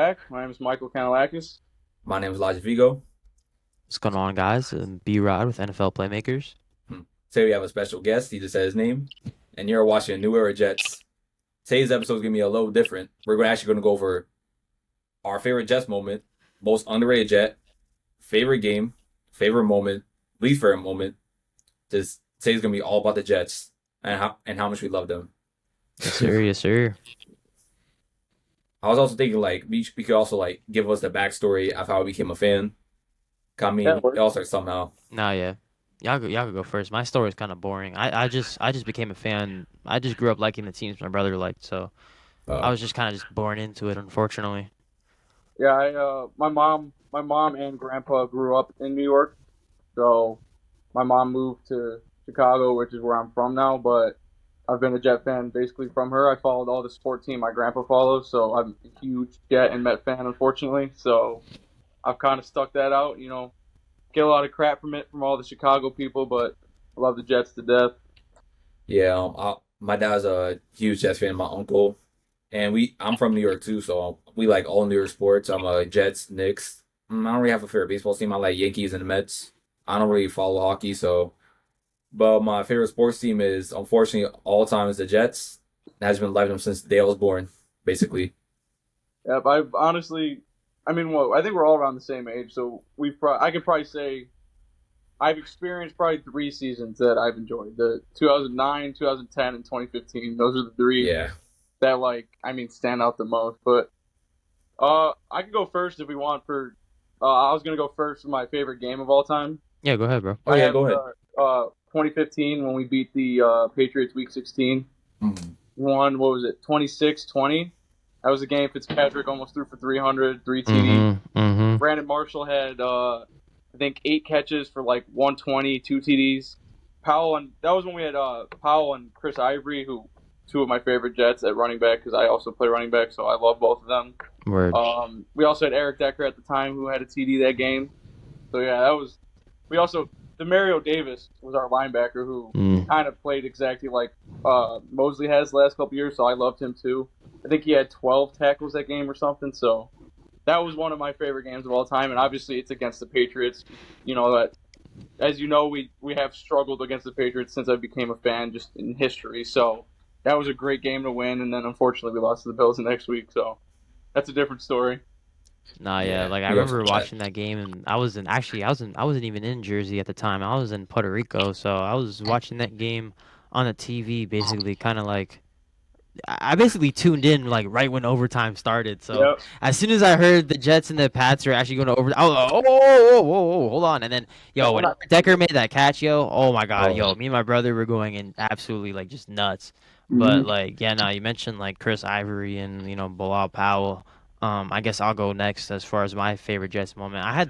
back. My name is Michael Kanalakis. My name is Elijah Vigo. What's going on, guys? B-Rod with NFLPlaymakerz. Today we have a special guest. He just said his name. And you're watching New Era Jets. Today's episode is going to be a little different. We're actually going to go over our favorite Jets moment, most underrated Jet, favorite game, favorite moment, least favorite moment. Today's going to be all about the Jets and how much we love them. Yes, sir. Yes, sir. I was also thinking we could also give us the backstory of how I became a fan. I mean, Yeah, it all starts somehow. Nah, yeah. Y'all could go first. My story is kind of boring. I just became a fan. I just grew up liking the teams my brother liked, so I Uh, was just kind of just born into it, unfortunately. yeah. My mom and grandpa grew up in New York, so my mom moved to Chicago, which is where I'm from now. But I've been a Jet fan basically from her. I followed all the sport team my grandpa follows, so I'm a huge Jet and Met fan, unfortunately. So I've kind of stuck that out. Get a lot of crap from it from all the Chicago people, but I love the Jets to death. yeah, my dad's a huge Jets fan. My uncle, and I'm from New York too, so we like all New York sports. I'm a Jets, Knicks. I don't really have a favorite baseball team. I like Yankees and the Mets. I don't really follow hockey, but my favorite sports team is unfortunately all time is the Jets. It has been like them since the day I was born, basically. Yep, I've honestly, I mean, well, I think we're all around the same age, so I could probably say I've experienced probably three seasons that I've enjoyed: the 2009, 2010, and 2015. Those are the three Yeah. that stand out the most. But I could go first if we want. I was gonna go first for my favorite game of all time. Yeah, go ahead, bro. Oh I yeah, have go ahead. 2015 when we beat the Patriots Week 16. Mhm. Won, what was it, 26-20? That was a game Fitzpatrick almost threw for 300, three TDs. Mm-hmm. Mm-hmm. Brandon Marshall had, I think, 8 catches for like 120, 2 TDs. That was when we had Powell and Chris Ivory, who two of my favorite Jets at running back because I also play running back, so I love both of them. Word. We also had Eric Decker at the time who had a TD that game. So yeah, that was. We also Demario Davis was our linebacker who Mm. kind of played exactly like Mosley has the last couple years, so I loved him too. I think he had 12 tackles that game or something. So that was one of my favorite games of all time, and obviously it's against the Patriots. You know that, as you know, we have struggled against the Patriots since I became a fan, just in history. So that was a great game to win, and then unfortunately we lost to the Bills the next week. So that's a different story. Nah, yeah. Yeah, Like I we also remember have that. watching that game, and I wasn't even in Jersey at the time. I was in Puerto Rico, so I was watching that game on the TV, basically, kind of like. I basically tuned in like right when overtime started. So Yep. as soon as I heard the Jets and the Pats are actually going to overtime, I was like, oh, whoa, whoa, whoa, whoa, hold on. And then, Yeah, yo, we're when not. Eric Decker made that catch, yo, oh my God, Oh, yo, me and my brother were going in absolutely like just nuts. But Mhm. like, yeah, no, you mentioned like Chris Ivory and Bilal Powell. I guess I'll go next as far as my favorite Jets moment. I had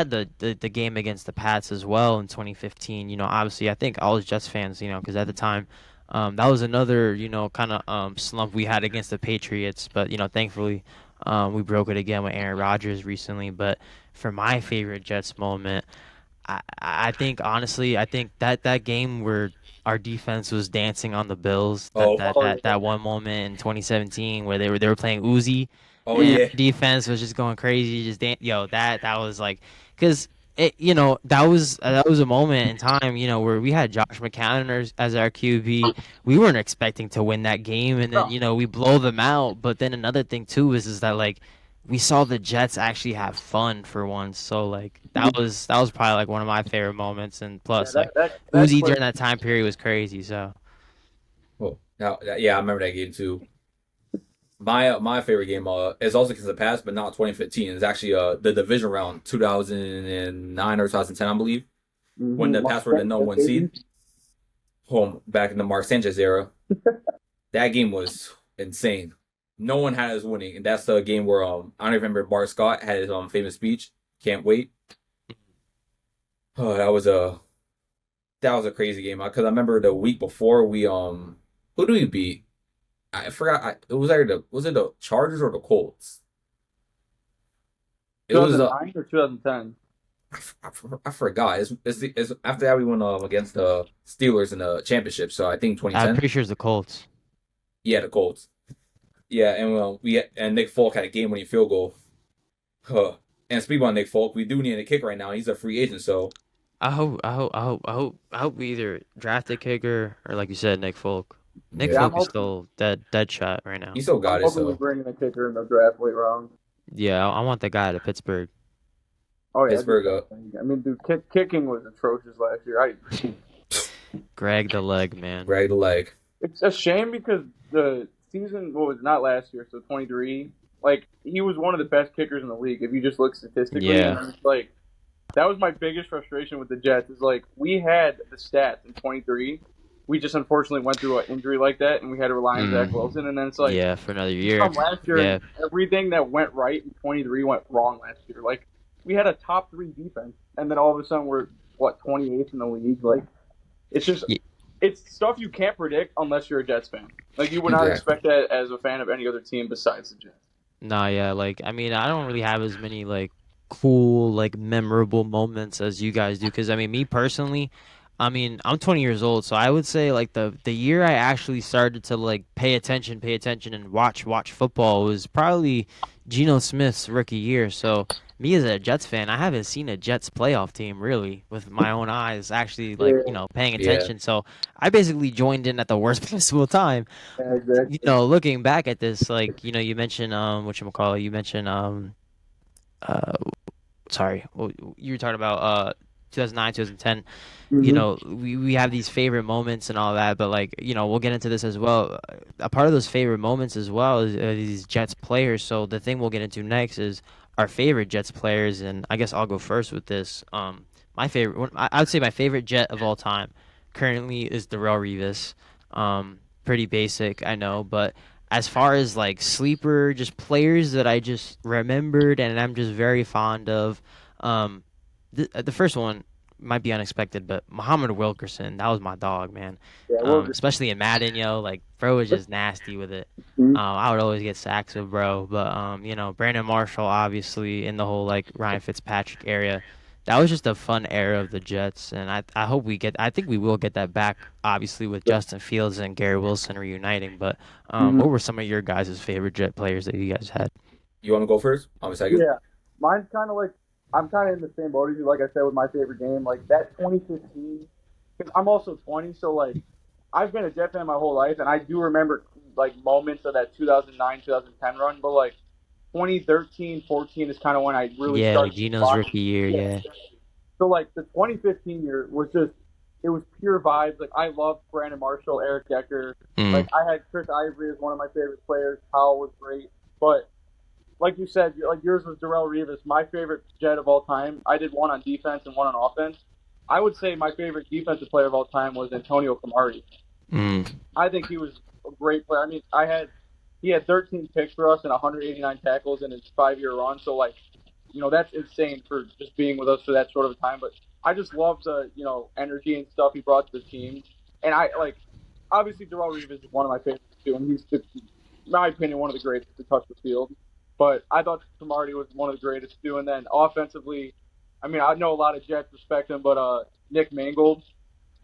the game against the Pats as well in 2015. Obviously, I think all Jets fans, because at the time. That was another, kind of slump we had against the Patriots, but thankfully, we broke it again with Aaron Rodgers recently. But for my favorite Jets moment, I think honestly, I think that game where our defense was dancing on the Bills, that oh, that Oh that yeah. that one moment in 2017 where they were playing Uzi, oh and yeah. our defense was just going crazy, just yo, that was like, because. That was a moment in time, where we had Josh McCown as our QB. We weren't expecting to win that game, and then No. we blow them out. But then another thing too is that like we saw the Jets actually have fun for once. So like that was probably like one of my favorite moments. And Yeah, plus that like that that Uzi play. during that time period was crazy. So Oh, yeah, I remember that game too. My favorite game is also because of the past, but not 2015. It's actually the division round 2009 or 2010, I believe, when the Pats were the number one seed, home back in the Mark Sanchez era. That game was insane. No one had us winning, and that's the game where I don't even remember Bart Scott had his famous speech. Can't wait. Oh, that was a crazy game because I remember the week before we who do we beat? I forgot. It was either was it the Chargers or the Colts? It was 2009 or 2010? I forgot. It's after that we went against the Steelers in the championship. So I think I'm 2010. pretty sure it's the Colts. Yeah, the Colts. Yeah, and Nick Folk had a game-winning field goal. Huh. And speaking about Nick Folk, we do need a kick right now. He's a free agent, so I hope we either draft a kicker or, like you said, Nick Folk. Nick yeah, Yeah, I'm Folk is hoping still dead shot right he now. still I'm got it. hoping we So bring in a kicker in the draft late round. Yeah, I want the guy to Pittsburgh. Oh yeah, Pittsburgh, I mean, dude, kicking was atrocious last year. Greg the leg, man. Greg the leg. It's a shame because the season, what was not last year, so 23. Like he was one of the best kickers in the league if you just look statistically. Yeah. And it's like that was my biggest frustration with the Jets is like we had the stats in 23. We just unfortunately went through an injury like that, and we had to rely on Zach Wilson. And then it's like Yeah, for another year. from last year, Yeah. everything that went right in 23 went wrong last year. Like we had a top 3 defense, and then all of a sudden we're 28th in the league. Like it's just Ye- it's stuff you can't predict unless you're a Jets fan. Like you would not expect that as a fan of any other team besides the Jets. Nah, yeah, like I mean, I don't really have as many like cool, like memorable moments as you guys do. Because I mean, me personally, I mean, I'm 20 years old, so I would say like the year I actually started to like pay attention, and watch football was probably Geno Smith's rookie year. So me as a Jets fan, I haven't seen a Jets playoff team really with my own eyes, actually like paying Yeah. attention. So I basically joined in at the worst possible time. Yeah, exactly. Looking back at this, like, you mentioned whatchamacallit, you mentioned uh sorry, you were talking about 2009, 2010. We have these favorite moments and all that, but like, we'll get into this as well. A part of those favorite moments as well is these Jets players. So the thing we'll get into next is our favorite Jets players, and I guess I'll go first with this. My favorite, I would say my favorite Jet of all time currently is Darrelle Revis. Pretty basic, I know, but as far as like sleeper, just players that I just remembered and I'm just very fond of, um, the first one might be unexpected, but Muhammad Wilkerson, that was my dog, man. Yeah, well, Especially in Madden, like bro was just nasty with it. I would always get sacks with bro, but Brandon Marshall, obviously in the whole like Ryan Fitzpatrick area. That was just a fun era of the Jets, and I hope I think we will get that back, obviously with Justin Fields and Gary Wilson reuniting. But what were some of your guys' favorite Jet players that you guys had? You want to go first? I'm a second. yeah, mine's kind of like I'm kind of in the same boat as you. Like I said with my favorite game, like that 2015. Because I'm also 20, so like I've been a Jet fan my whole life, and I do remember like moments of that 2009, 2010 run. But like 2013, 14 is kind of when I really Yeah, like started Geno's watching. rookie year, yeah. So like the 2015 year was just it was pure vibes. Like I loved Brandon Marshall, Eric Decker. Like I had Chris Ivory as one of my favorite players. Powell was great, but like you said, like yours was Darrelle Revis. My favorite Jet of all time. I did one on defense and one on offense. I would say my favorite defensive player of all time was Antonio Cromartie. I think he was a great player. I mean, he had 13 picks for us and 189 tackles in his 5-year run. So like, that's insane for just being with us for that short of a time. But I just love the energy and stuff he brought to the team. And I like obviously Darrelle Revis is one of my favorites too, and he's in my opinion one of the greatest to touch the field. But I thought Cromartie was one of the greatest too. And then offensively, I mean, I know a lot of Jets respect him, but Nick Mangold,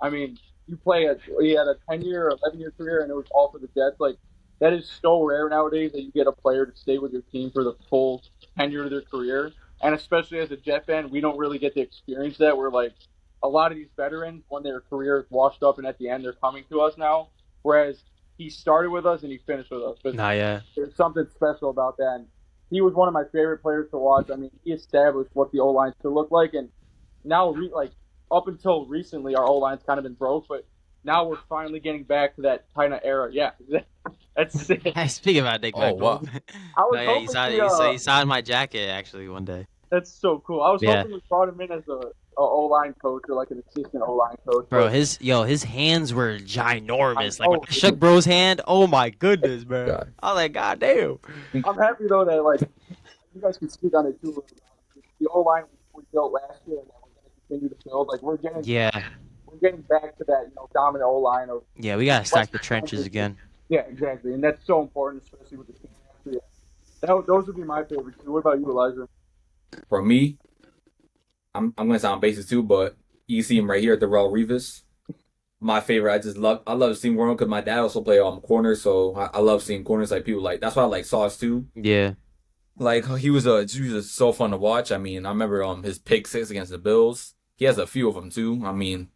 I mean, he had a 10-year, 11-year career, and it was all for the Jets. Like, that is so rare nowadays that you get a player to stay with your team for the full tenure of their career. And especially as a Jet fan, we don't really get to experience that. Where like a lot of these veterans, when their career is washed up and at the end, they're coming to us now. Whereas he started with us and he finished with us. But there's something special about that. And he was one of my favorite players to watch. I mean, he established what the O-line should look like. And now, up until recently, our O-line's kind of been broke. But now we're finally getting back to that kind of era. Yeah, that's it. Speaking about Nick Mangold, I was he signed my jacket actually one day. That's so cool. I was hoping we brought him in as a O-line coach or like an assistant O-line coach. Bro, his hands were ginormous. Like when I shook bro's hand, oh my goodness, bro. God. I was like, God damn. I'm happy though that like you guys can speak on it too. The O-line we built last year and that we're gonna continue to build. Like we're getting back to that dominant O-line of we gotta stack the trenches again. Yeah, exactly, and that's so important, especially with the team. So, yeah. Those would be my favorites too. What about you, Elijah? For me, I'm gonna sound basic too, but you see him right here, Darrelle Revis. my favorite. I love seeing Warren because my dad also play corner, so I love seeing corners like people like. That's why I like Sauce too. Yeah. Like he was so fun to watch. I mean, I remember his pick six against the Bills. He has a few of them too. I mean,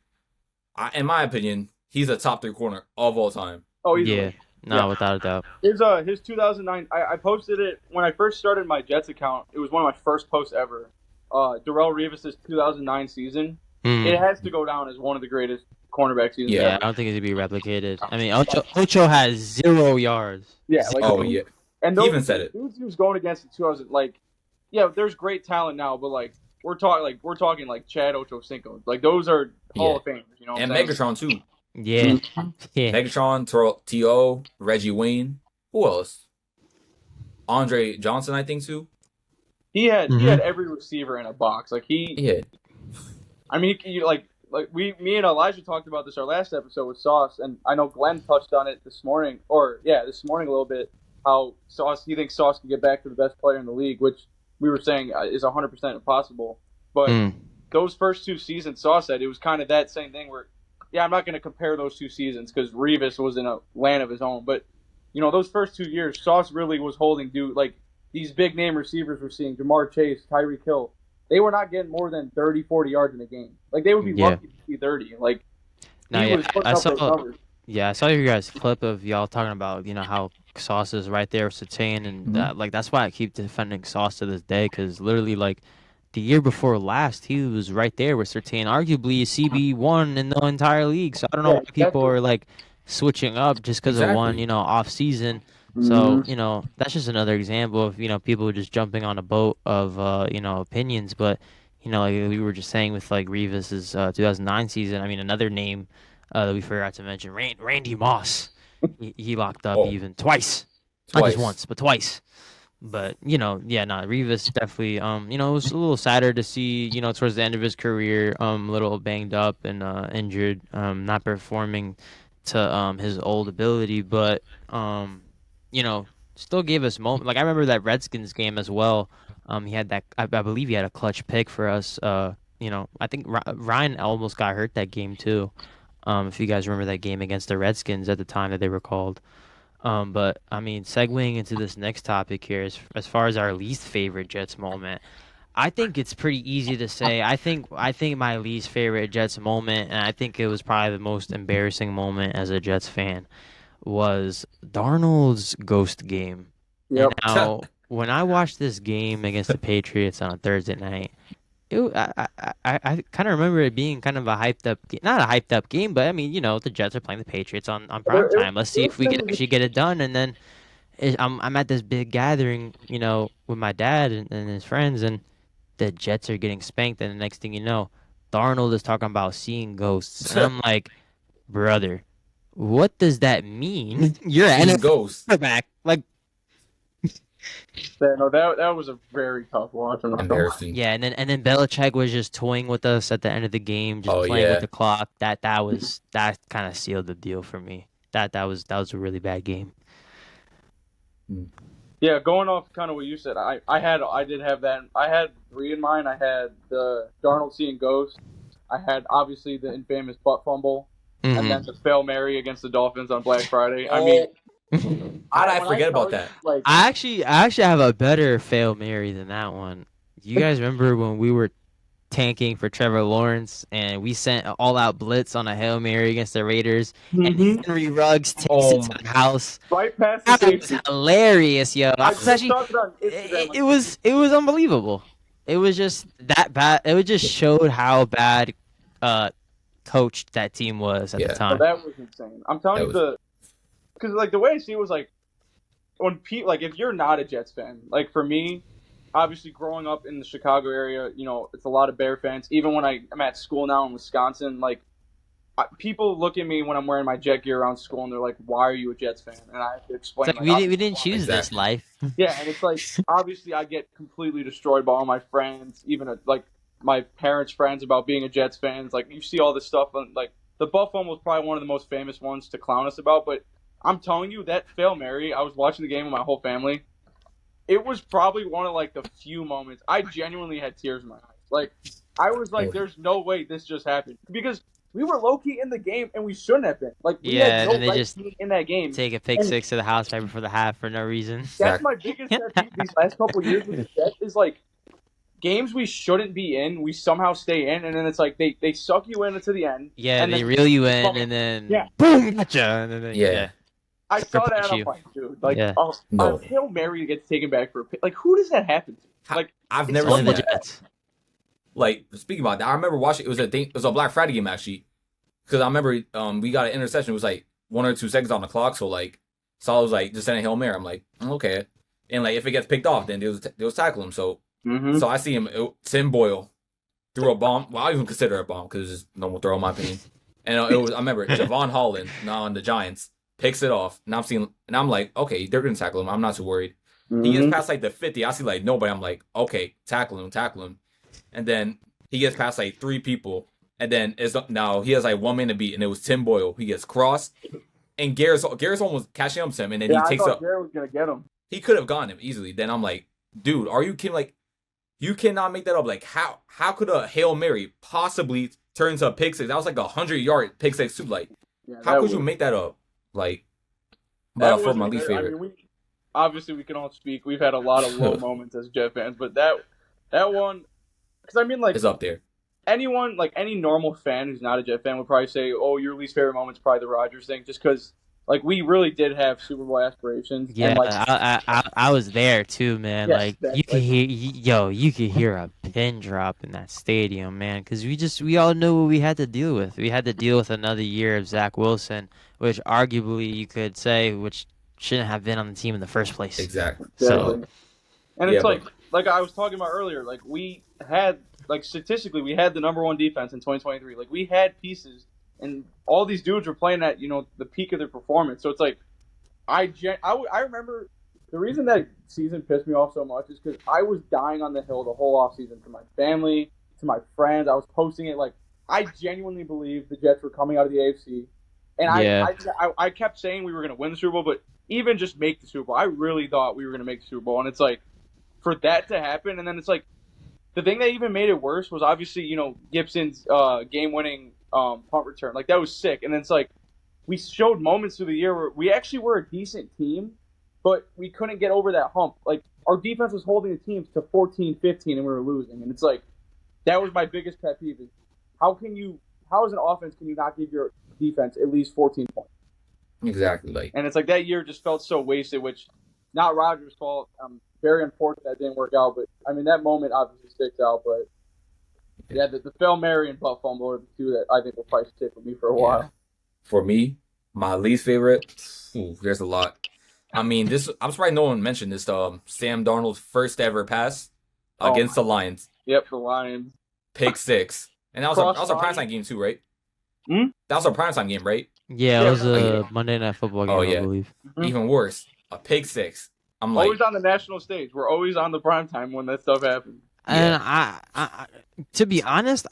in my opinion, he's a top 3 corner of all time. Oh, Yeah. No, Yeah. without a doubt. His 2009. I posted it when I first started my Jets account. It was one of my first posts ever. Darrelle Revis' 2009 season. Mm. It has to go down as one of the greatest cornerback seasons Yeah, ever. I don't think it could be replicated. I mean, Ocho has 0 yards. Yeah, like Oh yeah, and he those even said it. dudes he was going against in 2000, like, yeah, there's great talent now, but like we're talking Chad Ochocinco. Like those are Hall of Famers, you know. What And I'm saying? Megatron too. Yeah. Yeah. Megatron, T.O., Reggie Wayne. Who else? Andre Johnson, I think too. He had Mhm. every receiver in a box. Like Yeah. I mean, me and Elijah talked about this our last episode with Sauce, and I know Glenn touched on it this morning a little bit. How he thinks Sauce can get back to the best player in the league, which we were saying is 100% impossible. But those first 2 seasons, Sauce said it was kind of that same thing where, yeah, I'm not going to compare those 2 seasons because Revis was in a land of his own, but you know those first 2 years, Sauce really was holding like these big name receivers we're seeing, Jamar Chase, Tyreek Hill. They were not getting more than 30, 40 yards in a game. Like, they would be lucky to see 30. Like, No, he yeah, was putting I up saw. those numbers. Yeah, I saw your guys' clip of y'all talking about how Sauce is right there with Surtain, and that's why I keep defending Sauce to this day, because literally like the year before last, he was right there with Surtain, arguably CB1 in the entire league. So I don't know why people are like switching up just because of one off season. So that's just another example of people just jumping on a boat of opinions, but like we were just saying with like Revis's 2009 season. I mean, another name that we forgot to mention, Randy Moss. He locked up even twice. Not just once, but twice. But Revis definitely. It was a little sadder to see. Towards the end of his career, a little banged up and injured, not performing to his old ability, but still gave us moment. Like I remember that Redskins game as well. He had that. I believe he had a clutch pick for us. I think Ryan almost got hurt that game too. If you guys remember that game against the Redskins at the time that they were called. But I mean, segueing into this next topic here, as far as our least favorite Jets moment, I think it's pretty easy to say. I think my least favorite Jets moment, and I think it was probably the most embarrassing moment as a Jets fan, was Darnold's ghost game. Yep. And now, when I watched this game against the Patriots on a Thursday night, I kind of remember it being kind of a hyped up, not a hyped up game, but I mean, the Jets are playing the Patriots on prime time. Let's see if we can actually get it done. And then I'm at this big gathering, with my dad and his friends, and the Jets are getting spanked. And the next thing you know, Darnold is talking about seeing ghosts, and I'm like, brother, what does that mean? You're an NFL quarterback, like. Yeah, no, that was a very tough watch. Embarrassing. Yeah, and then Belichick was just toying with us at the end of the game, just playing with the clock. That kind of sealed the deal for me. That was a really bad game. Yeah, going off kind of what you said, I did have that. I had 3 in mind. I had the Darnold seeing ghosts. I had obviously the infamous butt fumble, and then the Hail Mary against the Dolphins on Black Friday. I mean. How did I forget about that? Like, I actually have a better Hail Mary than that one. You guys remember when we were tanking for Trevor Lawrence and we sent an all-out blitz on a Hail Mary against the Raiders, and Henry Ruggs takes it to the house? Right past the safety. That was hilarious, yo. It was unbelievable. It was just that bad. It just showed how bad coached that team was at the time. Oh, that was insane. I'm telling you because like the way I see it was like when people like if you're not a Jets fan, like for me, obviously growing up in the Chicago area, it's a lot of Bear fans. Even when I'm at school now in Wisconsin, like people look at me when I'm wearing my Jet gear around school and they're like, "Why are you a Jets fan?" And I have to explain. It's like we didn't choose this life. Yeah, and it's like obviously I get completely destroyed by all my friends, even like my parents' friends about being a Jets fan. It's like you see all this stuff, and like the Buffalo was probably one of the most famous ones to clown us about, but. I'm telling you, that Hail Mary, I was watching the game with my whole family. It was probably one of, like, the few moments. I genuinely had tears in my eyes. Like, I was like, there's no way this just happened. Because we were low key in the game, and we shouldn't have been. Like we Yeah, had no and they right just being in that game. take a pick And six to the house right before the half for no reason. that's my biggest pet peeve these last couple of years with the Jets is like games we shouldn't be in, we somehow stay in, and then it's like they suck you into the end. Yeah, and they then, reel you in, and then yeah, boom, gotcha. And then Yeah. I saw that, and I'm you. like, dude, like, Yeah. a Hail Mary gets taken back for a pick. Like, who does that happen to? Like, I've it's never only seen the that. Jets. Like, speaking about that, I remember watching. It was a Black Friday game actually, because I remember we got an interception. It was like 1 or 2 seconds on the clock, so like Saul was like just sending Hail Mary. I'm like, okay, and like if it gets picked off, then they'll tackle him. So so I see him. Tim Boyle threw a bomb. Well, I don't even consider it a bomb because it's just normal throw in my opinion. And it was I remember Javon Holland on the Giants picks it off, and I'm like, okay, they're gonna tackle him. I'm not too worried. He gets past like the 50. I see like nobody. I'm like, okay, tackle him. And then he gets past like 3 people, and then now he has like 1 man to beat, and it was Tim Boyle. He gets crossed, and Garrett's almost catching up to him, and then he takes I up. thought Garrett was gonna get him. He could have gotten him easily. Then I'm like, dude, are you kidding? Like, you cannot make that up. Like, how could a Hail Mary possibly turn into a pick six? That was like 100-yard pick six too. Like, how could you make that up? Like, but for my least favorite. I mean, obviously we can all speak. We've had a lot of low moments as Jet fans, but that one, because I mean, like, it's up there. Anyone, like any normal fan who's not a Jet fan would probably say, "Oh, your least favorite moment's probably the Rodgers thing," just because, like, we really did have Super Bowl aspirations. Yeah, and, like, I was there too, man. Yes, like that- you could you could hear a pin drop in that stadium, man, because we all knew what we had to deal with. We had to deal with another year of Zach Wilson, which arguably you could say which shouldn't have been on the team in the first place. Exactly. So, and it's like I was talking about earlier, like we had, like, statistically we had the number 1 defense in 2023. Like, we had pieces, and all these dudes were playing at, you know, the peak of their performance. So it's like I remember the reason that season pissed me off so much is because I was dying on the hill the whole offseason to my family, to my friends. I was posting it like I genuinely believed the Jets were coming out of the AFC, and I kept saying we were going to win the Super Bowl, but even just make the Super Bowl. I really thought we were going to make the Super Bowl, and it's like for that to happen, and then it's like the thing that even made it worse was obviously, you know, Gibson's game-winning punt return. Like, that was sick, and then it's like we showed moments through the year where we actually were a decent team, but we couldn't get over that hump. Like, our defense was holding the teams to 14-15, and we were losing. And it's like, that was my biggest pet peeve is how as an offense can you not give your defense at least 14 points? Exactly. Like, and it's like that year just felt so wasted, which not Rodgers' fault. Very unfortunate that didn't work out, but I mean that moment obviously sticks out. But yeah, the Hail Mary and butt fumble are the two that I think will probably stick with me for a while. For me, my least favorite, there's a lot. I mean, I'm surprised no one mentioned this. Sam Darnold's first ever pass against the Lions. Yep, the Lions. Pick 6, and that was a primetime game too, right? That was a primetime game, right? Yeah, it was a Monday Night Football game, I believe. Even worse, a pick 6. I'm like, always on the national stage. We're always on the primetime when that stuff happens. And I to be honest,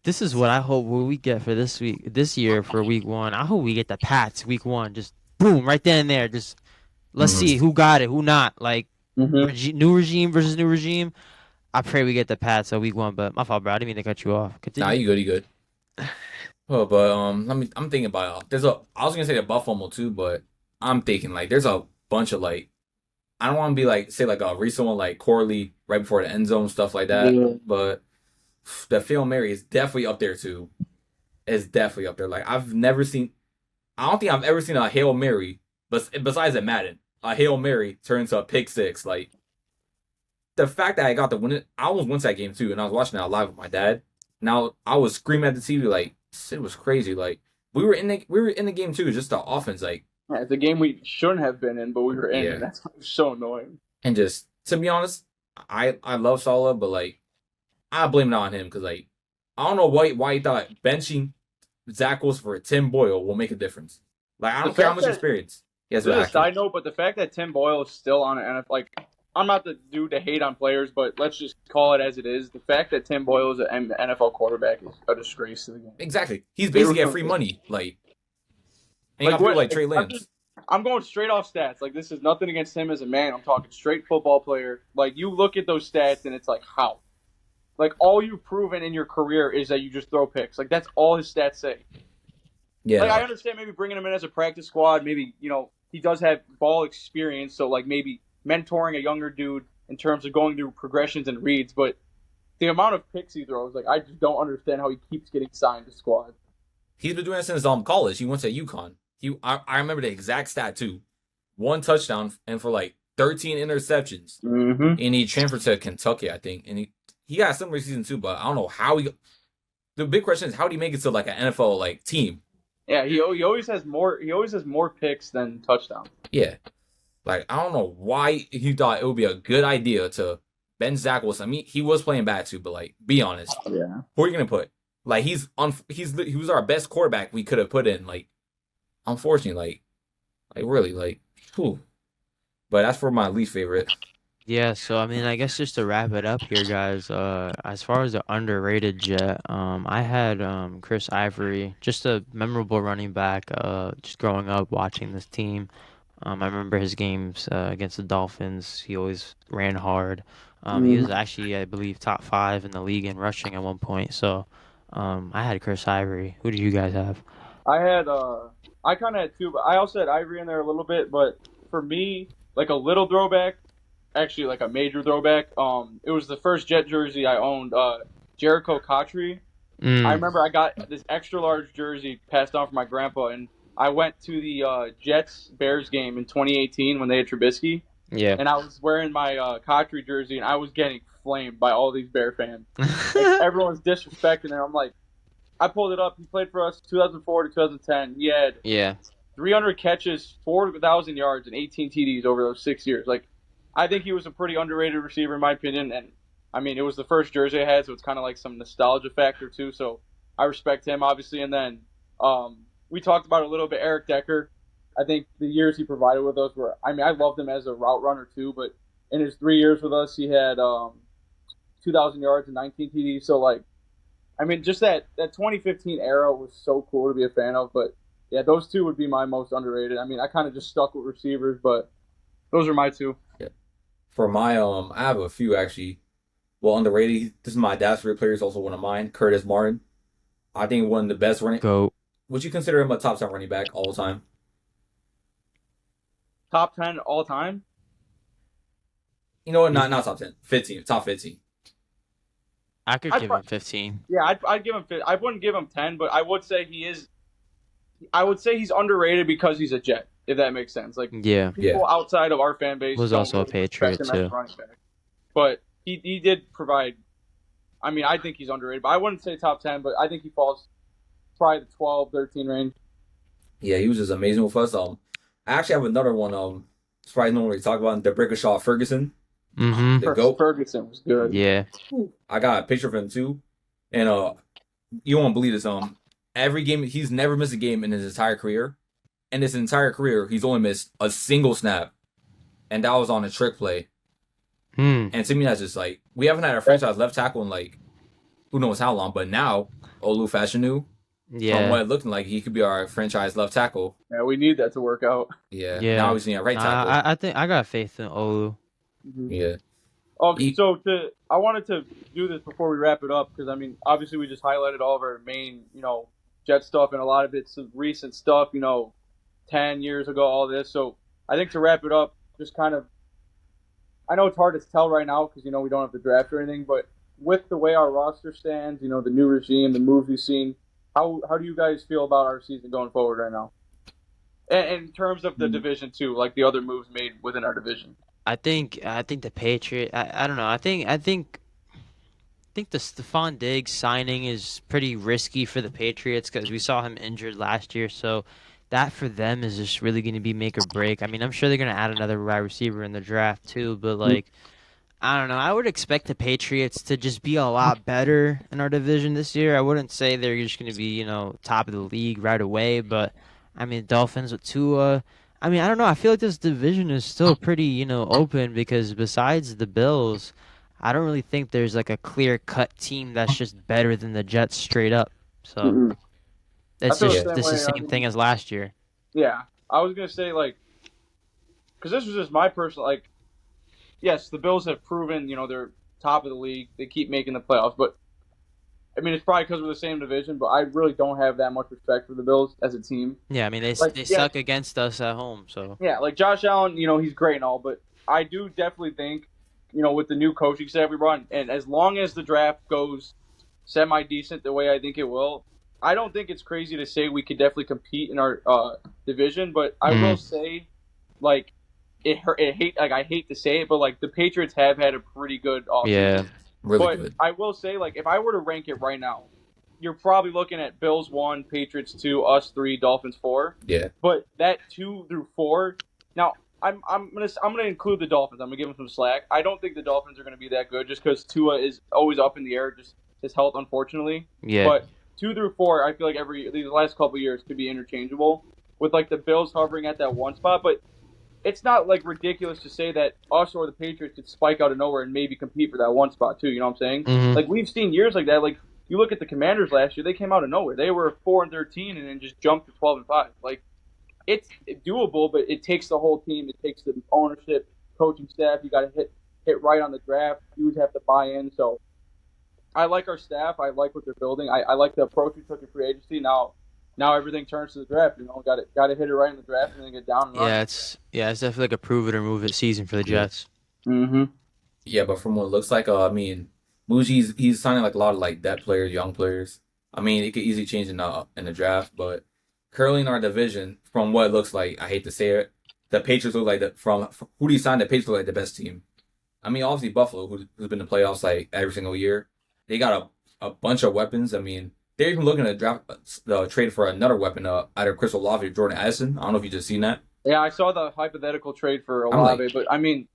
this is what I hope we get for this year for week 1. I hope we get the Pats week 1. Just boom, right then and there. Just let's see who got it, who not. Like new regime versus new regime. I pray we get the Pats week 1. But my fault, bro. I didn't mean to cut you off. Continue. Nah, you good. Oh, but I'm thinking about I was gonna say the butt fumble too, but I'm thinking like there's a bunch of like I don't want to be like say like a recent one like Corley right before the end zone stuff like that, but the Hail Mary is definitely up there too. It's definitely up there. Like I don't think I've ever seen a Hail Mary, but besides at Madden, a Hail Mary turns to a pick 6. Like the fact that I got to win it, I almost went to that game too, and I was watching that live with my dad. Now I was screaming at the TV like it was crazy. Like we were in the game too, just the offense like. Yeah, it's a game we shouldn't have been in, but we were in, and that's so annoying. And just to be honest, I love Salah, but like I blame it on him because like I don't know why he thought benching Zach Wilson for Tim Boyle will make a difference. Like I don't care how much experience he has. Just a side note, but the fact that Tim Boyle is still on an NFL, like I'm not the dude to hate on players, but let's just call it as it is. The fact that Tim Boyle is an NFL quarterback is a disgrace to the game. Exactly, he's basically at free money, like. And you got people like Trey Lance. I'm going straight off stats. Like, this is nothing against him as a man. I'm talking straight football player. Like, you look at those stats, and it's like, how? like all you've proven in your career is that you just throw picks. Like that's all his stats say. Yeah, Like I understand maybe bringing him in as a practice squad. Maybe he does have ball experience, so like maybe mentoring a younger dude in terms of going through progressions and reads. But the amount of picks he throws, like I just don't understand how he keeps getting signed to squad. he's been doing it since college. He went to UConn. I remember the exact stat too. 1 touchdown and for like 13 interceptions. Mm-hmm. And he transferred to Kentucky, I think. And he got a similar season too, but I don't know how he. The big question is how did he make it to like an NFL like team? Yeah, he always has more. He always has more picks than touchdowns. Yeah, like I don't know why he thought it would be a good idea to Ben Zach Wilson. I mean, he was playing bad too, but like, be honest, Yeah. who are you gonna put? Like he was our best quarterback we could have put in. Like, unfortunately, like really, like, whew. But that's for my least favorite. Yeah, so I mean, I guess just to wrap it up here, guys. As far as the underrated Jet, I had Chris Ivory, just a memorable running back. Just growing up watching this team, I remember his games against the Dolphins. He always ran hard. He was actually, I believe, top 5 in the league in rushing at one point. So, I had Chris Ivory. Who do you guys have? I kind of had two, but I also had Ivory in there a little bit. But for me, like a little throwback, actually like a major throwback. It was the first Jet jersey I owned. Jericho Cotchery. I remember I got this extra large jersey passed down from my grandpa, and I went to the Jets Bears game in 2018 when they had Trubisky. Yeah. And I was wearing my Cotchery jersey, and I was getting flamed by all these Bear fans. Like, everyone's disrespecting him. I'm like, I pulled it up. He played for us 2004 to 2010. He had 300 catches, 4,000 yards, and 18 TDs over those 6 years. Like, I think he was a pretty underrated receiver in my opinion. And I mean, it was the first jersey I had, so it's kind of like some nostalgia factor too. So I respect him, obviously. And then we talked about it a little bit. Eric Decker. I think the years he provided with us were, I mean, I loved him as a route runner too, but in his 3 years with us, he had 2,000 yards and 19 TDs. So, like, I mean, just that 2015 era was so cool to be a fan of. But, yeah, those two would be my most underrated. I mean, I kind of just stuck with receivers, but those are my two. Yeah. For my, I have a few actually. Well, underrated. This is my dad's favorite player. He's also one of mine, Curtis Martin. I think one of the best running. Go. Would you consider him a top 10 running back all the time? Top 10 all time? You know what? Not top 10. 15. Top 15. I could give him 15. Yeah, I'd give him. I wouldn't give him 10, but I would say he is. I would say he's underrated because he's a Jet, if that makes sense. Like, people outside of our fan base was also a Patriot too. But he did provide. I mean, I think he's underrated, but I wouldn't say top 10. But I think he falls probably the 12, 13 range. Yeah, he was just amazing with us. I actually have another one. Surprised no one really talk about him, DeBrickashaw Ferguson. Mm-hmm. The GOAT. Ferguson was good. Yeah. I got a picture of him too, and you won't believe this. Every game he's never missed a game in his entire career, and his entire career he's only missed a single snap, and that was on a trick play. And to me, that's just like we haven't had a franchise left tackle in like who knows how long, but now Olu Fashanu. Yeah. From what it looked like, he could be our franchise left tackle. Yeah, we need that to work out. Yeah. Now he's in a right tackle. I think I got faith in Olu. Mm-hmm. Yeah. I wanted to do this before we wrap it up because I mean, obviously we just highlighted all of our main, Jet stuff and a lot of it's recent stuff, 10 years ago, all this. So I think to wrap it up, just kind of, I know it's hard to tell right now because we don't have the draft or anything, but with the way our roster stands, the new regime, the moves we've seen. How do you guys feel about our season going forward right now? And in terms of the division too, like the other moves made within our division. I think the Patriot. I don't know. I think the Stephon Diggs signing is pretty risky for the Patriots because we saw him injured last year. So that for them is just really going to be make or break. I mean, I'm sure they're going to add another wide receiver in the draft too, but like. I don't know. I would expect the Patriots to just be a lot better in our division this year. I wouldn't say they're just going to be, top of the league right away. But, I mean, Dolphins with Tua. I mean, I don't know. I feel like this division is still pretty, open because besides the Bills, I don't really think there's like a clear-cut team that's just better than the Jets straight up. So, it's just the same thing as last year. Yeah. I was going to say, because this was just my personal, yes, the Bills have proven, top of the league. They keep making the playoffs, but I mean, it's probably because we're the same division. But I really don't have that much respect for the Bills as a team. Yeah, I mean they Like, they yeah. suck against us at home, so Yeah, like Josh Allen, he's great and all, but I do definitely think, with the new coaching staff we brought, and as long as the draft goes semi-decent the way I think it will, I don't think it's crazy to say we could definitely compete in our division. But I will say, like, I hate to say it, but like the Patriots have had a pretty good offseason. yeah. Really But good. I will say, like, if I were to rank it right now, you're probably looking at Bills 1, Patriots 2, us 3, Dolphins 4. Yeah. But that 2 through 4, now I'm gonna include the Dolphins. I'm gonna give them some slack. I don't think the Dolphins are gonna be that good just because Tua is always up in the air, just his health, unfortunately. Yeah. But 2 through 4, I feel like these last couple of years could be interchangeable with like the Bills hovering at that one spot. But it's not like ridiculous to say that us or the Patriots could spike out of nowhere and maybe compete for that one spot too. You know what I'm saying? Mhm. Like we've seen years like that. Like you look at the Commanders last year; they came out of nowhere. They were 4-13 and then just jumped to 12-5. Like it's doable, but it takes the whole team. It takes the ownership, coaching staff. You got to hit right on the draft. You have to buy in. So I like our staff. I like what they're building. I like the approach we took in free agency. Now everything turns to the draft. Got to hit it right in the draft and then get down and run. It's definitely like a prove it or move it season for the Jets. Mm-hmm. Yeah, but from what it looks like, I mean, Muji's he's signing like a lot of like depth players, young players. I mean, it could easily change in the draft, but currently in our division, from what it looks like, I hate to say it, the Patriots look like from who do you sign? The Patriots look like the best team. I mean, obviously Buffalo, who's been in the playoffs like every single year, they got a bunch of weapons. I mean, they're even looking to draft trade for another weapon, either Chris Olave or Jordan Addison. I don't know if you just seen that. Yeah, I saw the hypothetical trade for Olave, but I mean,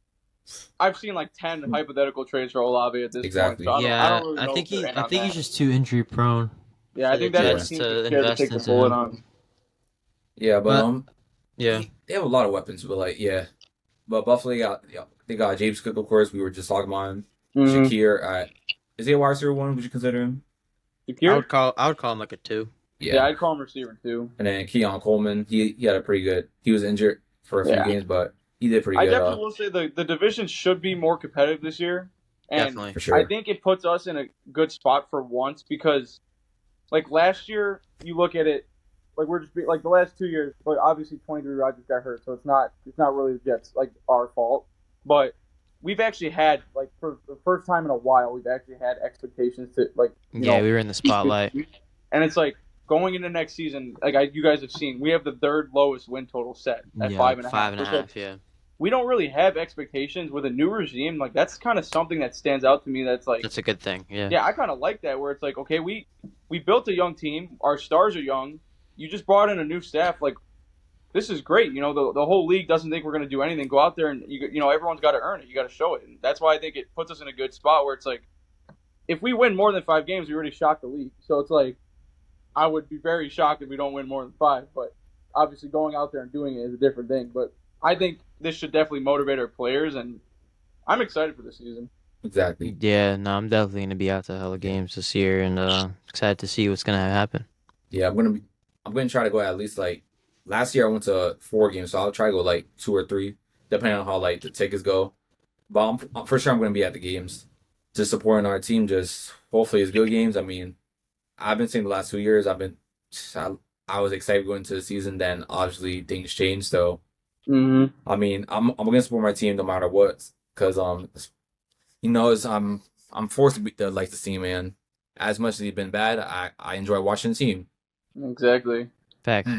I've seen like 10 hypothetical trades for Olave at this Exactly. point. So Yeah, I don't really know I think if they're in on he's that. just too injury prone. Yeah, I think that's Yeah. what teams To are scared to invest take the into bullet him. on. Yeah, but Yeah. they have a lot of weapons, but like but Buffalo they got James Cook, of course. We were just talking about him. Mm-hmm. Shakir, is he a wide receiver one? Would you consider him? I would call him like a 2. Yeah, I'd call him receiver too. And then Keon Coleman, he had a pretty good. He was injured for a few games, but he did pretty I good. definitely will say the division should be more competitive this year, and Definitely. For sure. I think it puts us in a good spot for once because, like last year, you look at it, like we're just like the last 2 years, but obviously 23 Rodgers got hurt, so it's not really the Jets like our fault, but we've actually had like for the first time in a while we've actually had expectations to like We were in the spotlight. and it's like going into next season, like you guys have seen, we have the third lowest win total set at 5.5. 5.5. Yeah. We don't really have expectations with a new regime. Like that's kind of something that stands out to me. That's like That's a good thing. Yeah. yeah, I kind of like that where it's like okay, we built a young team. Our stars are young. You just brought in a new staff. Like this is great. The whole league doesn't think we're going to do anything. Go out there and everyone's got to earn it. You got to show it. And that's why I think it puts us in a good spot where it's like if we win more than 5 games, we already shocked the league. So it's like I would be very shocked if we don't win more than 5. But obviously going out there and doing it is a different thing. But I think this should definitely motivate our players, and I'm excited for this season. Exactly. Yeah, no, I'm definitely gonna be out to hella games this year, and excited to see what's gonna happen. Yeah, I'm gonna try to go at least like last year I went to 4 games, so I'll try to go like 2 or 3, depending on how like the tickets go. But for sure I'm gonna be at the games, just supporting our team. Just hopefully it's good games. I mean, I've been saying the last 2 years I was excited going into the season. Then obviously things changed. So I mean I'm gonna support my team no matter what, because I'm forced to like the team, man. As much as he's been bad, I enjoy watching the team. Exactly. Facts.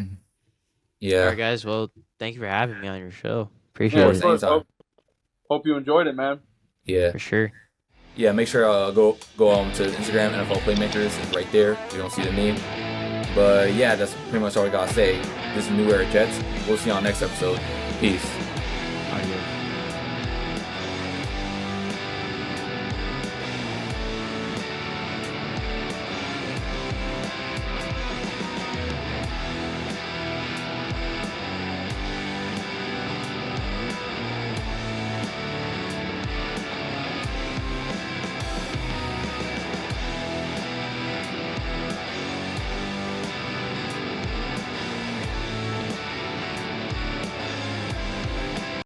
Yeah. All right, guys. Well, thank you for having me on your show. Yeah, Appreciate of it. course. Anytime. Hope you enjoyed it, man. Yeah. For sure. Yeah, make sure go to Instagram, NFLPlaymakerz. It's right there. You don't see the name. But yeah, that's pretty much all we gotta say. This is New Era Jets. We'll see you on next episode. Peace.